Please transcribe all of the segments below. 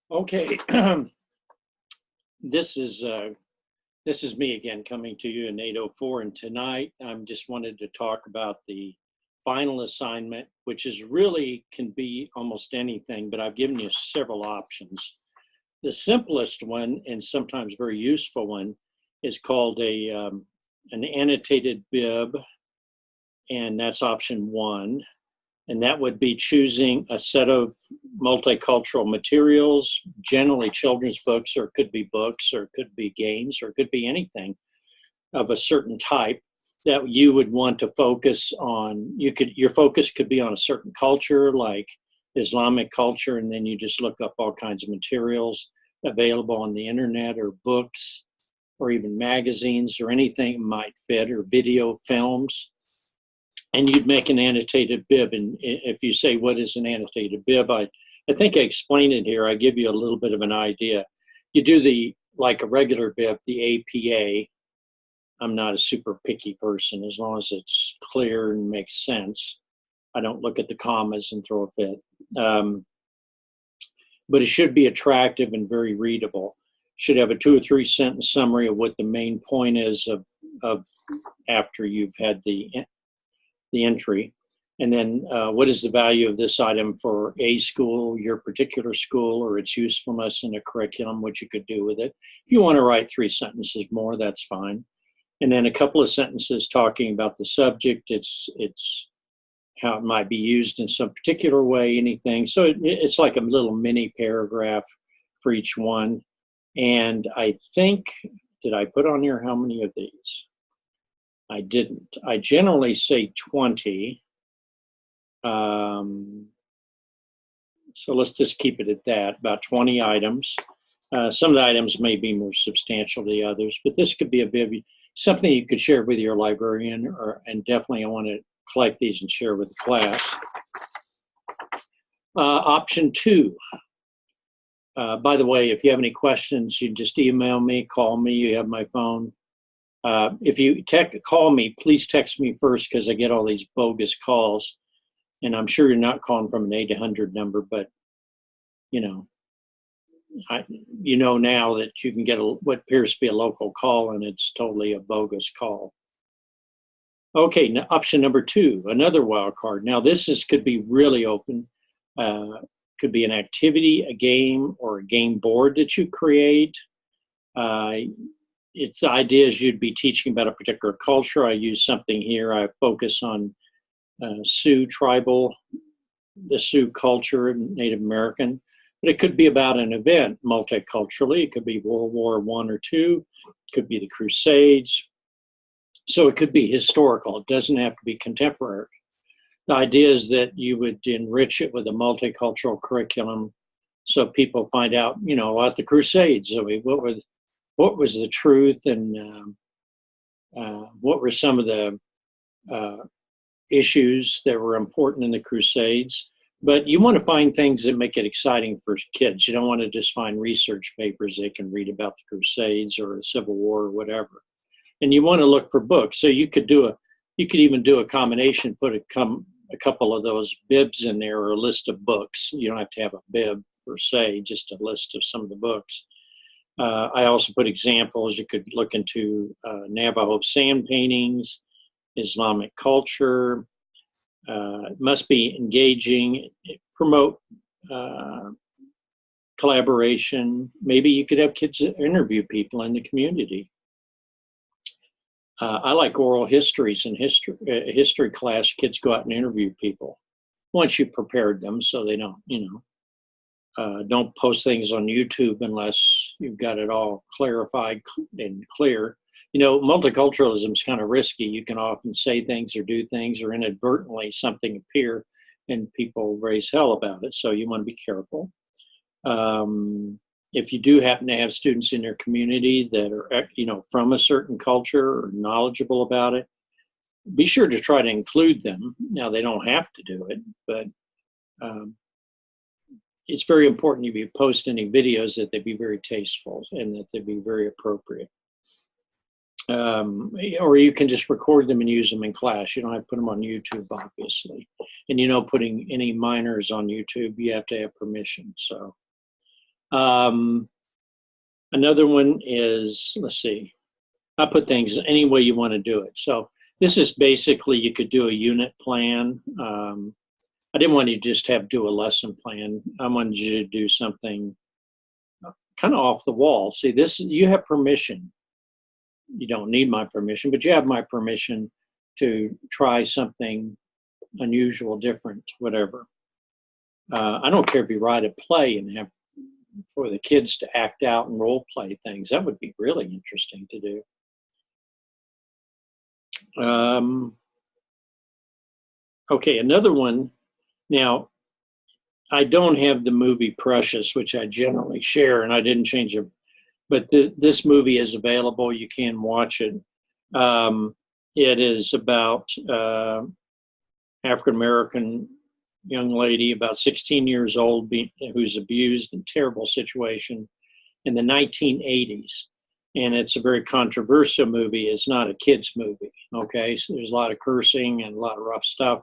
Okay, this is uh, this is me again coming to you in 804, and tonight I'm just wanted to talk about the final assignment, which is really can be almost anything, but I've given you several options. The simplest one, and sometimes very useful one, is called an annotated bib, and that's option one. And that would be choosing a set of multicultural materials, generally children's books, or it could be books, or it could be games, or it could be anything of a certain type that you would want to focus on. Your focus could be on a certain culture, like Islamic culture, and then you just look up all kinds of materials available on the internet, or books, or even magazines, or anything might fit, or video films, and you'd make an annotated bib. And if you say, what is an annotated bib? I think I explained it here. I give you a little bit of an idea. You do like a regular bib, the APA. I'm not a super picky person, as long as it's clear and makes sense. I don't look at the commas and throw a fit. But it should be attractive and very readable. Should have a 2 or 3 sentence summary of what the main point is of after you've had the entry. And then what is the value of this item for a school, your particular school, or its usefulness in a curriculum, what you could do with it. If you want to write 3 sentences more, that's fine. And then a couple of sentences talking about the subject, it's how it might be used in some particular way, anything. So it's like a little mini paragraph for each one. And I think, did I put on here how many of these? I didn't. I generally say 20. So let's just keep it at that, about 20 items. Some of the items may be more substantial than the others, but this could be a bit something you could share with your librarian, and definitely I want to collect these and share with the class. Option 2. By the way, if you have any questions, you just email me, call me, you have my phone. If you call me, please text me first, because I get all these bogus calls, and I'm sure you're not calling from an 800 number, but you know, now that you can get what appears to be a local call, and it's totally a bogus call. Okay, now option number 2, another wild card. Now this could be really open. Could be an activity, a game, or a game board that you create. It's the idea is you'd be teaching about a particular culture. I use something here. I focus on Sioux tribal, the Sioux culture, Native American. But it could be about an event multiculturally. It could be World War I or II. It could be the Crusades. So it could be historical. It doesn't have to be contemporary. The idea is that you would enrich it with a multicultural curriculum, so people find out, about the Crusades. I mean, what was the truth, and what were some of the issues that were important in the Crusades. But you want to find things that make it exciting for kids. You don't want to just find research papers they can read about the Crusades or the Civil War or whatever. And you want to look for books. So you could even do a combination, put a couple of those bibs in there, or a list of books. You don't have to have a bib per se, just a list of some of the books. I also put examples. You could look into Navajo sand paintings, Islamic culture. It must be engaging, promote collaboration. Maybe you could have kids interview people in the community. I like oral histories in history class. Kids go out and interview people once you prepared them, so they don't, don't post things on YouTube unless you've got it all clarified and clear. Multiculturalism is kind of risky. You can often say things or do things, or inadvertently something appear and people raise hell about it. So you want to be careful. If you do happen to have students in your community that are, from a certain culture or knowledgeable about it, be sure to try to include them. Now, they don't have to do it, but it's very important if you post any videos that they be very tasteful and that they be very appropriate. Or you can just record them and use them in class. You don't have to put them on YouTube, obviously. And putting any minors on YouTube, you have to have permission. So Another one is, let's see, I put things any way you want to do it. So this is basically, you could do a unit plan. I didn't want you to just have do a lesson plan. I wanted you to do something kind of off the wall. See, this, you have permission. You don't need my permission, but you have my permission to try something unusual, different, whatever. I don't care if you write a play and have for the kids to act out and role play things. That would be really interesting to do. Okay, another one. Now, I don't have the movie Precious, which I generally share, and I didn't change it. But this movie is available. You can watch it. It is about African-American young lady, about 16 years old, who's abused in a terrible situation in the 1980s. And it's a very controversial movie. It's not a kid's movie, okay? So there's a lot of cursing and a lot of rough stuff.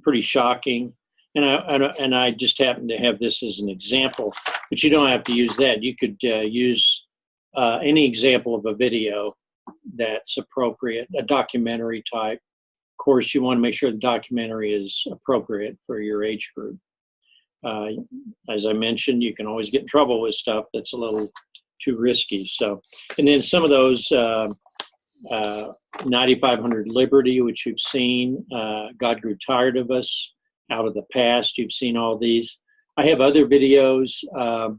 Pretty shocking. And I just happen to have this as an example, but you don't have to use that. You could use any example of a video that's appropriate, a documentary type. Of course, you want to make sure the documentary is appropriate for your age group. As I mentioned, you can always get in trouble with stuff that's a little too risky. So, and then some of those 9500 Liberty, which you've seen, God Grew Tired of Us, Out of the Past, you've seen all these. I have other videos,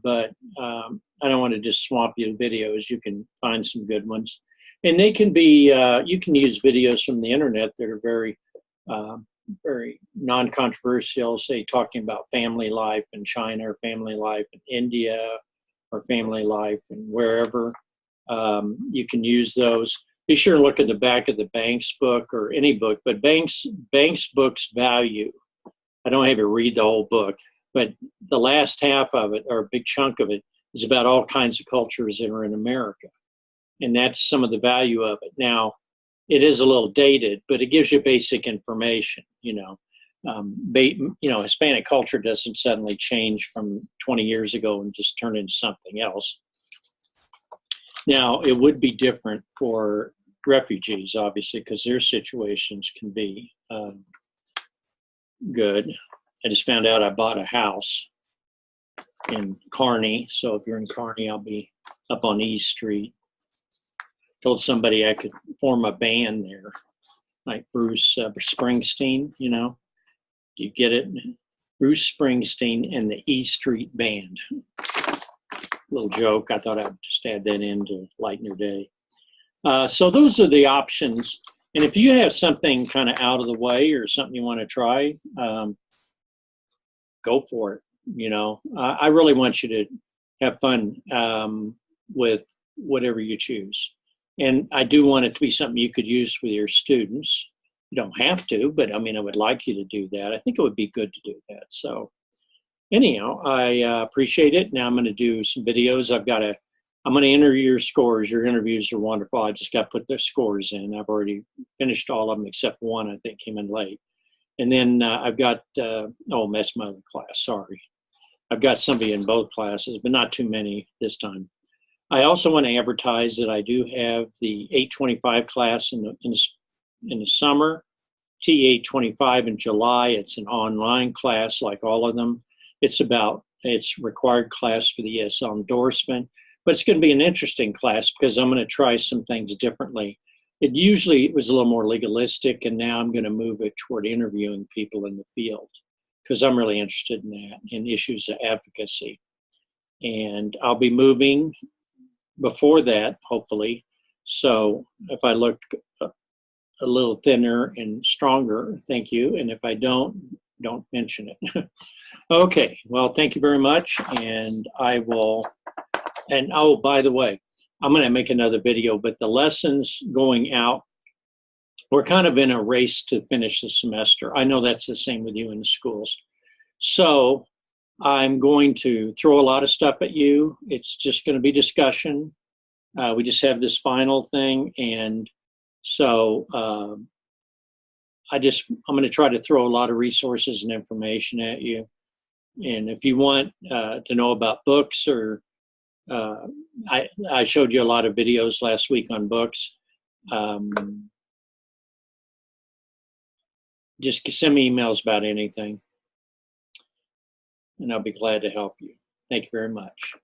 but I don't want to just swamp you with videos. You can find some good ones. And they can be, you can use videos from the internet that are very, very non-controversial, say talking about family life in China or family life in India or family life and wherever. You can use those. Be sure to look at the back of the Banks book or any book, but Banks book's value. I don't have you read the whole book, but the last half of it, or a big chunk of it, is about all kinds of cultures that are in America. And that's some of the value of it. Now, it is a little dated, but it gives you basic information, you know. Hispanic culture doesn't suddenly change from 20 years ago and just turn into something else. Now, it would be different for refugees, obviously, because their situations can be good. I just found out I bought a house in Kearney. So if you're in Kearney, I'll be up on East Street. Told somebody I could form a band there, like Bruce Springsteen, you know. You get it? Bruce Springsteen and the E Street Band. Little joke. I thought I'd just add that in to lighten your day. So those are the options. And if you have something kind of out of the way or something you want to try, go for it. You know, I really want you to have fun with whatever you choose. And I do want it to be something you could use with your students. You don't have to, but I mean, I would like you to do that. I think it would be good to do that. So anyhow, I appreciate it. Now I'm going to do some videos. I'm going to enter your scores. Your interviews are wonderful. I just got to put the scores in. I've already finished all of them except one, I think, came in late. And then I've got, oh, that's my other class, sorry. I've got somebody in both classes, but not too many this time. I also want to advertise that I do have the 825 class in the summer, T825 in July. It's an online class like all of them. It's required class for the ESL endorsement, but it's going to be an interesting class because I'm going to try some things differently. It usually was a little more legalistic, and now I'm going to move it toward interviewing people in the field because I'm really interested in that, in issues of advocacy. And I'll be moving before that, hopefully. So if I look a little thinner and stronger, thank you. And if I don't mention it. Okay, well, thank you very much. And I will, and oh, by the way, I'm going to make another video, but the lessons going out, we're kind of in a race to finish the semester. I know that's the same with you in the schools. So I'm going to throw a lot of stuff at you. It's just going to be discussion. We just have this final thing. And so I'm going to try to throw a lot of resources and information at you. And if you want to know about books, or I showed you a lot of videos last week on books. Just send me emails about anything, and I'll be glad to help you. Thank you very much.